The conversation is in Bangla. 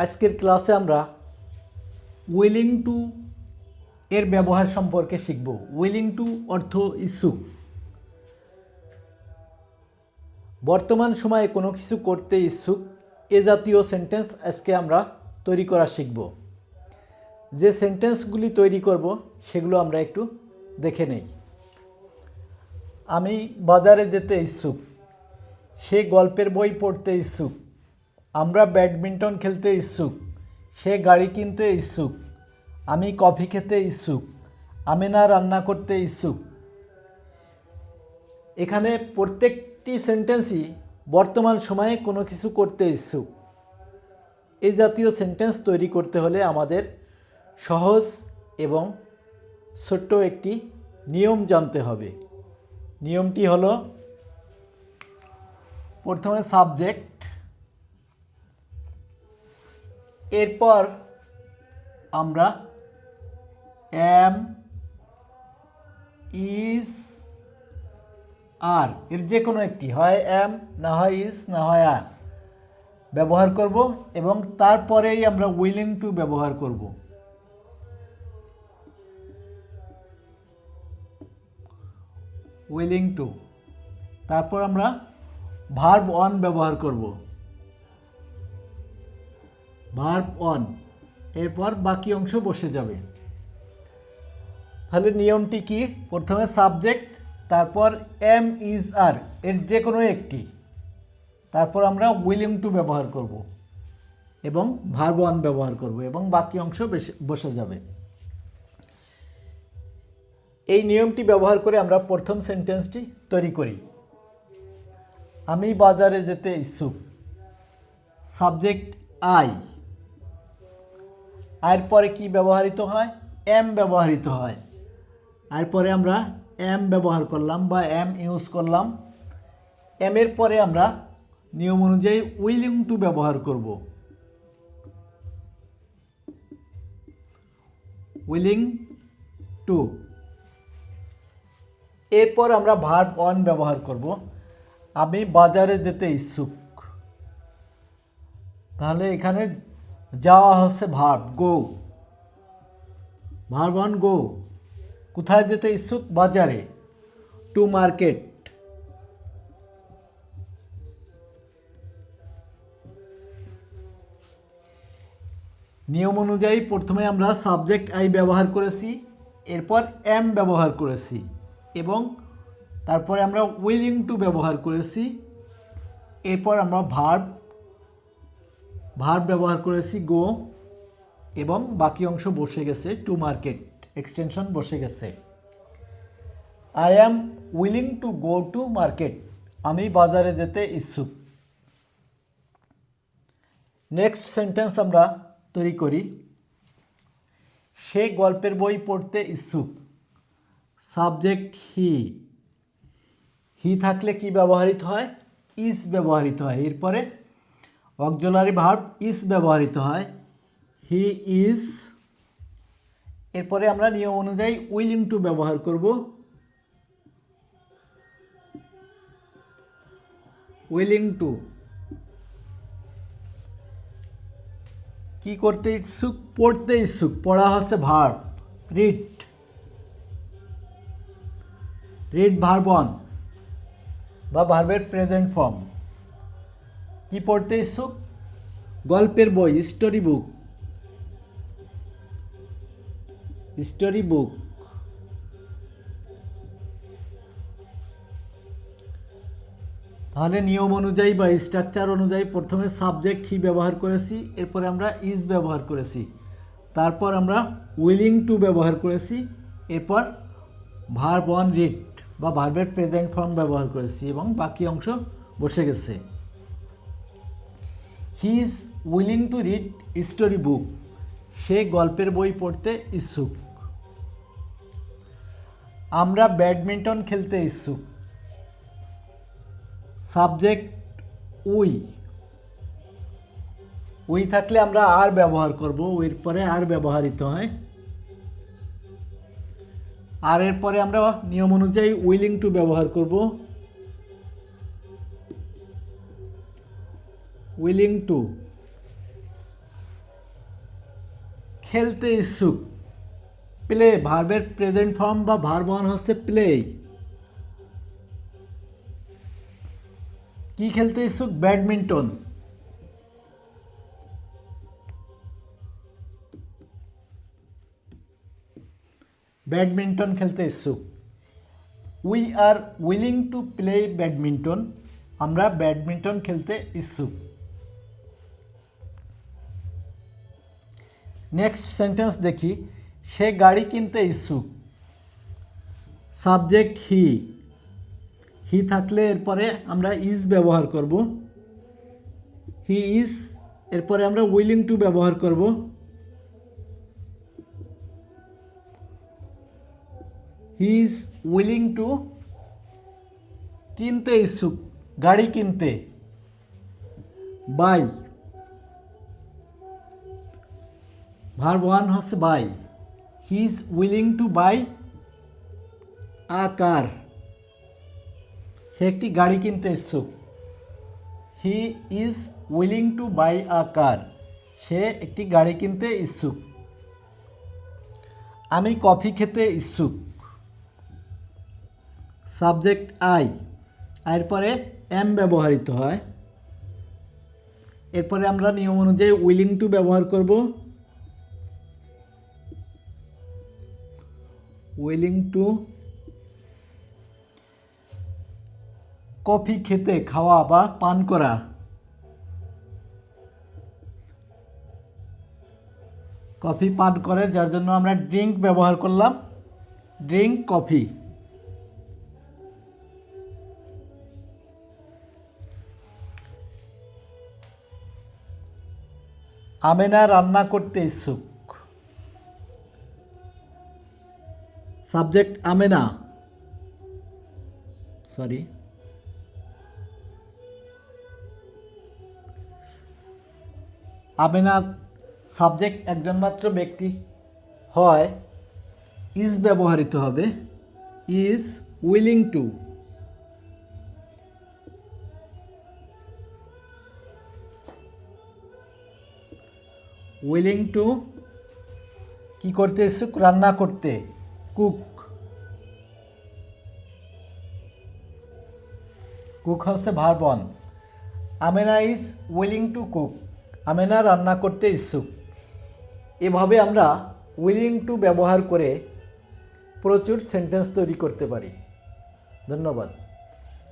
আজকের ক্লাসে আমরা উইলিং টু এর ব্যবহার সম্পর্কে শিখব। উইলিং টু অর্থ ইচ্ছুক। বর্তমান সময়ে কোনো কিছু করতে ইচ্ছুক এ জাতীয় সেন্টেন্স আজকে আমরা তৈরি করা শিখব। যে সেন্টেন্সগুলি তৈরি করব সেগুলো আমরা একটু দেখে নেই। আমি বাজারে যেতে ইচ্ছুক। সে গল্পের বই পড়তে ইচ্ছুক। আমরা ব্যাডমিন্টন খেলতে ইচ্ছুক। সে গাড়ি কিনতে ইচ্ছুক। আমি কফি খেতে ইচ্ছুক। আমেনা রান্না করতে ইচ্ছুক। এখানে প্রত্যেকটি সেন্টেন্সই বর্তমান সময়ে কোনো কিছু করতে ইচ্ছুক। এই জাতীয় সেন্টেন্স তৈরি করতে হলে আমাদের সহজ এবং ছোট্ট একটি নিয়ম জানতে হবে। নিয়মটি হলো, প্রথমে সাবজেক্ট, এরপর আমরা এম, ইজ, আর এর যে কোনো একটি, হয় এম না হয় ইজ না হয় আর ব্যবহার করব এবং তারপরেই আমরা উইলিং টু ব্যবহার করব। উইলিং টু, তারপর আমরা ভার্ব অন ব্যবহার করব। ভার্ব অন, এরপর বাকি অংশ বসে যাবে। তাহলে নিয়মটি কি? প্রথমে সাবজেক্ট, তারপর এম, ইজ, আর এর যে কোনো একটি, তারপর আমরা উইলিং টু ব্যবহার করব এবং ভার্ব অন ব্যবহার করব এবং বাকি অংশ বসে যাবে। এই নিয়মটি ব্যবহার করে আমরা প্রথম সেন্টেন্সটি তৈরি করি। আমি বাজারে যেতে ইচ্ছুক। সাবজেক্ট আই, এর পরে কি ব্যবহৃত হয়? এম ব্যবহৃত হয়। এরপরে আমরা এম ব্যবহার করলাম বা এম ইউজ করলাম। এম এর পরে আমরা নিয়ম অনুযায়ী উইলিং টু ব্যবহার করব। উইলিং টু, এরপর আমরা ভার্ব অন ব্যবহার করব। আমি বাজারে যেতে ইচ্ছুক। তাহলে এখানে যাওয়া হচ্ছে ভার্ব গো। ভার্ব অন গো, কোথায় যেতে ইচ্ছুক? বাজারে। To market. নিয়ম অনুযায়ী প্রথমে আমরা সাবজেক্ট আই ব্যবহার করেছি, এরপর এম ব্যবহার করেছি এবং তারপরে আমরা উইলিং টু ব্যবহার করেছি। এরপর আমরা ভার্ব ব্যবহার করেছি গো এবং বাকি অংশ বসে গেছে, টু মার্কেট এক্সটেনশন বসে গেছে। I am willing to go to market. আমি বাজারে যেতে ইচ্ছুক। নেক্সট সেন্টেন্স আমরা তৈরি করি। সে গল্পের বই পড়তে ইচ্ছুক। সাবজেক্ট হি। হি থাকলে কি ব্যবহৃত হয়? ইজ ব্যবহৃত হয়। এরপরে অক্সিলারি ভার্ব ইজ ব্যবহৃত হয়। হি ইজ, এরপরে আমরা নিয়ম অনুযায়ী উইলিং টু ব্যবহার করব। উইলিং টু, কি করতে ইচ্ছুক? পড়তে ইচ্ছুক। পড়া হচ্ছে verb read. Read verb on বা ভার্বের প্রেজেন্ট ফর্ম। কি পড়তে ইচ্ছুক? গল্পের বই, স্টোরি বুক। Story book. তাহলে নিয়ম অনুযায়ী বা স্ট্রাকচার অনুযায়ী প্রথমে সাবজেক্ট হি ব্যবহার করেছি, এরপরে আমরা ইজ ব্যবহার করেছি, তারপর আমরা উইলিং টু ব্যবহার করেছি, এরপর ভার্ব অন রিড বা ভার্বের প্রেজেন্ট ফর্ম ব্যবহার করেছি এবং বাকি অংশ বসে গেছে। He is willing to read story book. সে গল্পের বই পড়তে ইচ্ছুক। আমরা ব্যাডমিন্টন খেলতে ইচ্ছুক। Subject we. উই থাকলে আমরা আর ব্যবহার করব, উইর পরে আর ব্যবহৃত হয়। আর এর পরে আমরা নিয়ম অনুযায়ী উইলিং টু ব্যবহার করব। উইলিং টু, খেলতে ইচ্ছুক। প্লে ভার্বের প্রেজেন্ট ফর্ম বা ভার্ব ওয়ান হচ্ছে প্লে। কি খেলতে ইচ্ছুক? ব্যাডমিন্টন। ব্যাডমিন্টন খেলতে ইচ্ছুক। We are willing to play badminton. আমরা ব্যাডমিন্টন খেলতে ইচ্ছুক। নেক্সট সেন্টেন্স দেখি, সে গাড়ি কিনতে ইচ্ছুক। সাবজেক্ট হি। হি থাকলে এরপরে আমরা ইজ ব্যবহার করব। হি ইজ, এরপরে আমরা উইলিং টু ব্যবহার করব। হি ইজ উইলিং টু, কিনতে ইচ্ছুক, গাড়ি কিনতে। বাই, ভার্ব ওয়ান হচ্ছে buy. He is willing to buy a car. সে একটি গাড়ি কিনতে ইচ্ছুক। He is willing to buy a car. সে একটি গাড়ি কিনতে ইচ্ছুক। আমি কফি খেতে ইচ্ছুক। সাবজেক্ট আই, এরপরে এম ব্যবহৃত হয়। এরপরে আমরা নিয়ম অনুযায়ী উইলিং টু ব্যবহার করব। উইলিং টু, কফি খেতে, খাওয়া বা পান করা। কফি পান করে, যার জন্য আমরা ড্রিঙ্ক ব্যবহার করলাম। Drink coffee. আমেনা রান্না করতে ইচ্ছুক। Subject Amena, sorry, Amena subject একজন মাত্র ব্যক্তি হয়, ইজ ব্যবহৃত হবে। Is willing two. Willing to কি করতে ইচ্ছুক? রান্না করতে, কুক। কুক হচ্ছে verb one. Amena is willing to cook. Amena রান্না করতে ইচ্ছুক। এভাবে আমরা উইলিং টু ব্যবহার করে প্রচুর সেন্টেন্স তৈরি করতে পারি। ধন্যবাদ।